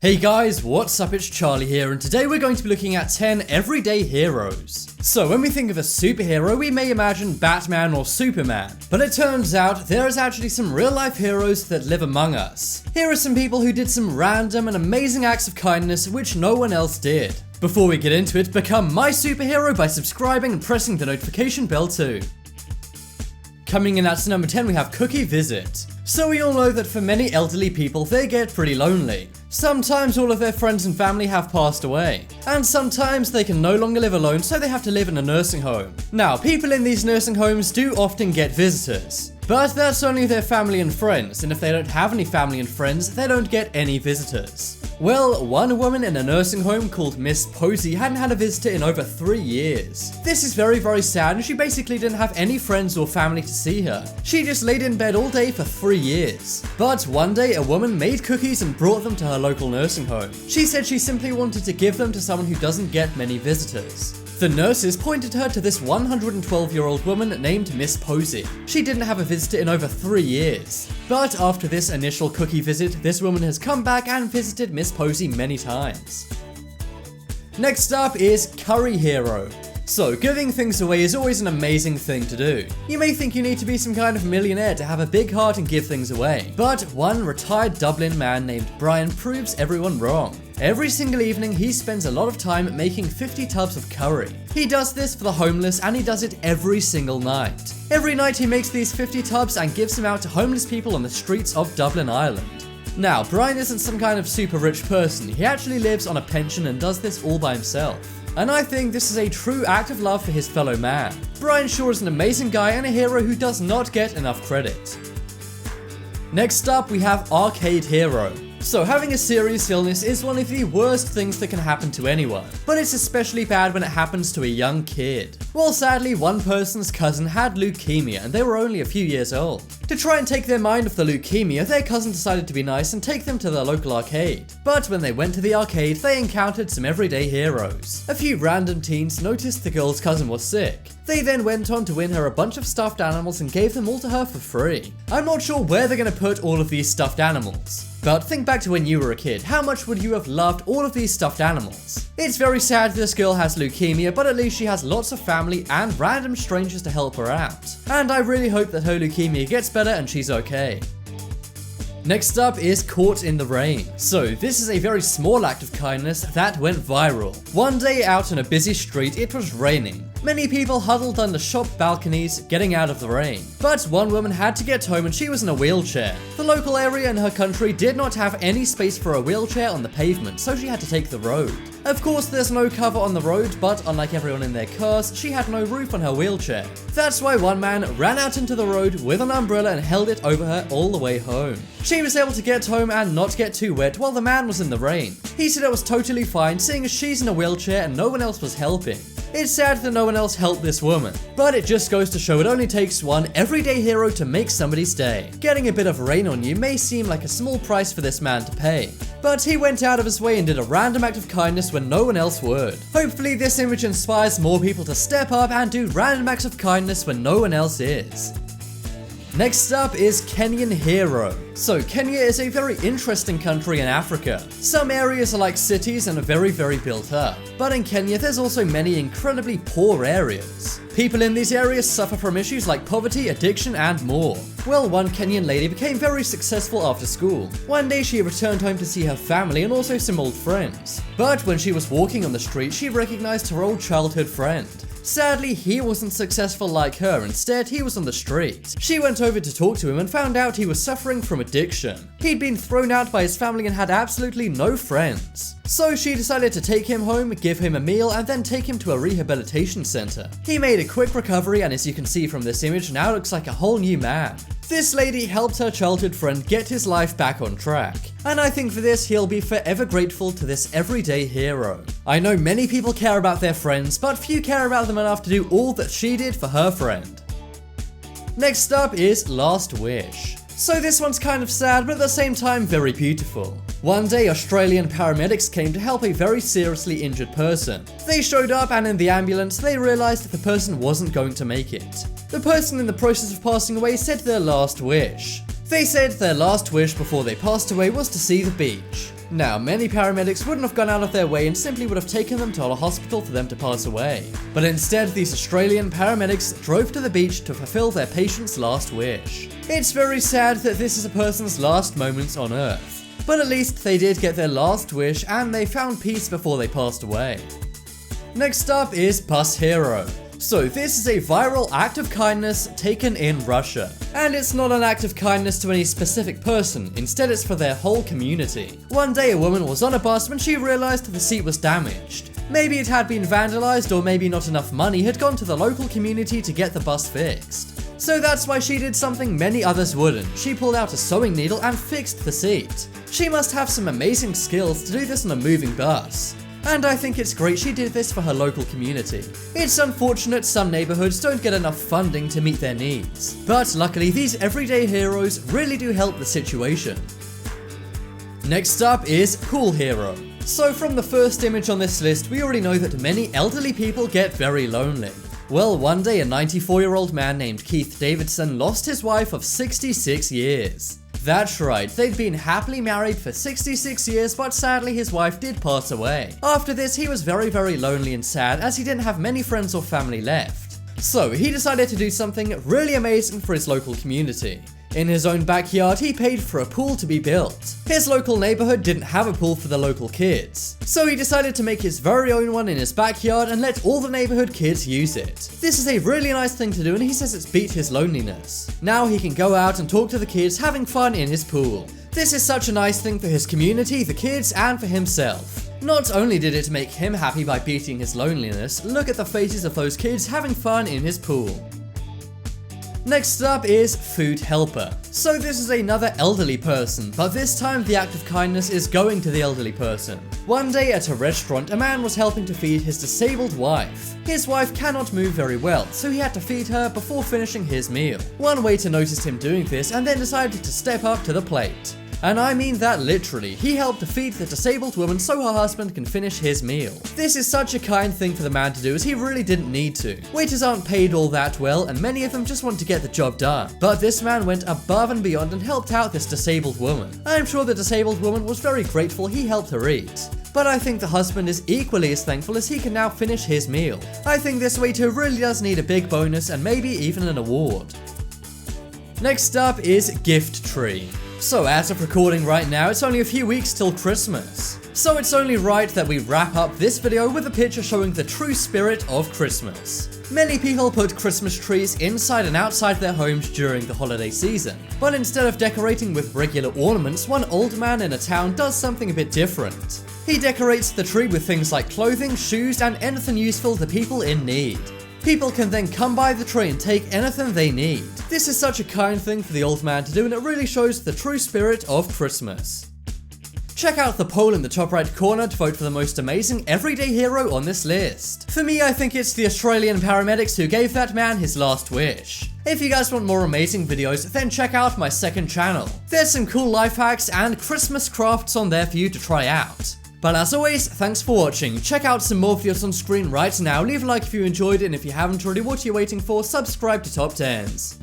Hey guys, what's up? It's Charlie here, and today we're going to be looking at 10 everyday heroes. So when we think of a superhero, we may imagine Batman or Superman, but it turns out there is actually some real life heroes that live among us. Here are some people who did some random and amazing acts of kindness which no one else did. Before we get into it, become my superhero by subscribing and pressing the notification bell too. Coming in at number 10 we have Cookie Visit. So we all know that for many elderly people they get pretty lonely. Sometimes all of their friends and family have passed away, and sometimes they can no longer live alone, so they have to live in a nursing home. Now, people in these nursing homes do often get visitors, but that's only their family and friends, and if they don't have any family and friends, they don't get any visitors. Well, one woman in a nursing home called Miss Posey hadn't had a visitor in over 3 years. This is very sad, and she basically didn't have any friends or family to see her. She just laid in bed all day for 3 years. But one day a woman made cookies and brought them to her local nursing home. She said she simply wanted to give them to someone who doesn't get many visitors. The nurses pointed her to this 112-year-old woman named Miss Posey. She didn't have a visitor in over 3 years. But after this initial cookie visit, this woman has come back and visited Miss Posey many times. Next up is Curry Hero. So, giving things away is always an amazing thing to do. You may think you need to be some kind of millionaire to have a big heart and give things away, but one retired Dublin man named Brian proves everyone wrong. Every single evening he spends a lot of time making 50 tubs of curry. He does this for the homeless, and he does it every single night. Every night he makes these 50 tubs and gives them out to homeless people on the streets of Dublin, Ireland. Now, Brian isn't some kind of super rich person. He actually lives on a pension and does this all by himself. And I think this is a true act of love for his fellow man. Brian Shaw is an amazing guy and a hero who does not get enough credit. Next up we have Arcade Hero. So having a serious illness is one of the worst things that can happen to anyone, but it's especially bad when it happens to a young kid. Well, sadly, one person's cousin had leukemia and they were only a few years old. To try and take their mind off the leukemia, their cousin decided to be nice and take them to their local arcade. But when they went to the arcade, they encountered some everyday heroes. A few random teens noticed the girl's cousin was sick. They then went on to win her a bunch of stuffed animals and gave them all to her for free. I'm not sure where they're going to put all of these stuffed animals, but think back to when you were a kid. How much would you have loved all of these stuffed animals? It's very sad this girl has leukemia, but at least she has lots of family and random strangers to help her out. And I really hope that her leukemia gets better and she's okay. Next up is Caught in the Rain. So this is a very small act of kindness that went viral. One day out on a busy street, it was raining. Many people huddled under shop balconies, getting out of the rain. But one woman had to get home and she was in a wheelchair. The local area in her country did not have any space for a wheelchair on the pavement, so she had to take the road. Of course, there's no cover on the road, but unlike everyone in their cars, she had no roof on her wheelchair. That's why one man ran out into the road with an umbrella and held it over her all the way home. She was able to get home and not get too wet while the man was in the rain. He said it was totally fine, seeing as she's in a wheelchair and no one else was helping. It's sad that no one else helped this woman, but it just goes to show it only takes one everyday hero to make somebody's day. Getting a bit of rain on you may seem like a small price for this man to pay, but he went out of his way and did a random act of kindness when no one else would. Hopefully this image inspires more people to step up and do random acts of kindness when no one else is. Next up is Kenyan Hero. So Kenya is a very interesting country in Africa. Some areas are like cities and are very built up. But in Kenya there's also many incredibly poor areas. People in these areas suffer from issues like poverty, addiction and more. Well, one Kenyan lady became very successful after school. One day she returned home to see her family and also some old friends. But when she was walking on the street, she recognized her old childhood friend. Sadly, he wasn't successful like her. Instead, he was on the street. She went over to talk to him and found out he was suffering from addiction. He'd been thrown out by his family and had absolutely no friends. So she decided to take him home, give him a meal, and then take him to a rehabilitation center. He made a quick recovery, and as you can see from this image, now looks like a whole new man. This lady helped her childhood friend get his life back on track. And I think for this, he'll be forever grateful to this everyday hero. I know many people care about their friends, but few care about them enough to do all that she did for her friend. Next up is Last Wish. So this one's kind of sad, but at the same time very beautiful. One day, Australian paramedics came to help a very seriously injured person. They showed up, and in the ambulance, they realized that the person wasn't going to make it. The person in the process of passing away said their last wish. They said their last wish before they passed away was to see the beach. Now, many paramedics wouldn't have gone out of their way and simply would have taken them to a hospital for them to pass away. But instead, these Australian paramedics drove to the beach to fulfill their patient's last wish. It's very sad that this is a person's last moments on Earth, but at least they did get their last wish and they found peace before they passed away. Next up is Bus Hero. So this is a viral act of kindness taken in Russia. And it's not an act of kindness to any specific person, instead it's for their whole community. One day a woman was on a bus when she realized the seat was damaged. Maybe it had been vandalized, or maybe not enough money had gone to the local community to get the bus fixed. So that's why she did something many others wouldn't. She pulled out a sewing needle and fixed the seat. She must have some amazing skills to do this on a moving bus. And I think it's great she did this for her local community. It's unfortunate some neighborhoods don't get enough funding to meet their needs, but luckily these everyday heroes really do help the situation. Next up is Pool Hero. So from the first image on this list, we already know that many elderly people get very lonely. Well, one day a 94-year-old man named Keith Davidson lost his wife of 66 years. That's right, they'd been happily married for 66 years, but sadly his wife did pass away. After this, he was very lonely and sad as he didn't have many friends or family left. So he decided to do something really amazing for his local community. In his own backyard, he paid for a pool to be built. His local neighborhood didn't have a pool for the local kids, so he decided to make his very own one in his backyard and let all the neighborhood kids use it. This is a really nice thing to do, and he says it's beat his loneliness. Now he can go out and talk to the kids having fun in his pool. This is such a nice thing for his community, the kids, and for himself. Not only did it make him happy by beating his loneliness, look at the faces of those kids having fun in his pool. Next up is Food Helper. So this is another elderly person, but this time the act of kindness is going to the elderly person. One day at a restaurant, a man was helping to feed his disabled wife. His wife cannot move very well, so he had to feed her before finishing his meal. One waiter noticed him doing this and then decided to step up to the plate. And I mean that literally. He helped to feed the disabled woman so her husband can finish his meal. This is such a kind thing for the man to do, as he really didn't need to. Waiters aren't paid all that well, and many of them just want to get the job done. But this man went above and beyond and helped out this disabled woman. I'm sure the disabled woman was very grateful he helped her eat. But I think the husband is equally as thankful, as he can now finish his meal. I think this waiter really does need a big bonus and maybe even an award. Next up is Gift Tree. So as of recording right now, it's only a few weeks till Christmas. So it's only right that we wrap up this video with a picture showing the true spirit of Christmas. Many people put Christmas trees inside and outside their homes during the holiday season. But instead of decorating with regular ornaments, one old man in a town does something a bit different. He decorates the tree with things like clothing, shoes, and anything useful to people in need. People can then come by the tree and take anything they need. This is such a kind thing for the old man to do, and it really shows the true spirit of Christmas. Check out the poll in the top right corner to vote for the most amazing everyday hero on this list. For me, I think it's the Australian paramedics who gave that man his last wish. If you guys want more amazing videos, then check out my second channel. There's some cool life hacks and Christmas crafts on there for you to try out. But as always, thanks for watching. Check out some more videos on screen right now. Leave a like if you enjoyed it, and if you haven't already, what are you waiting for? Subscribe to Top 10s.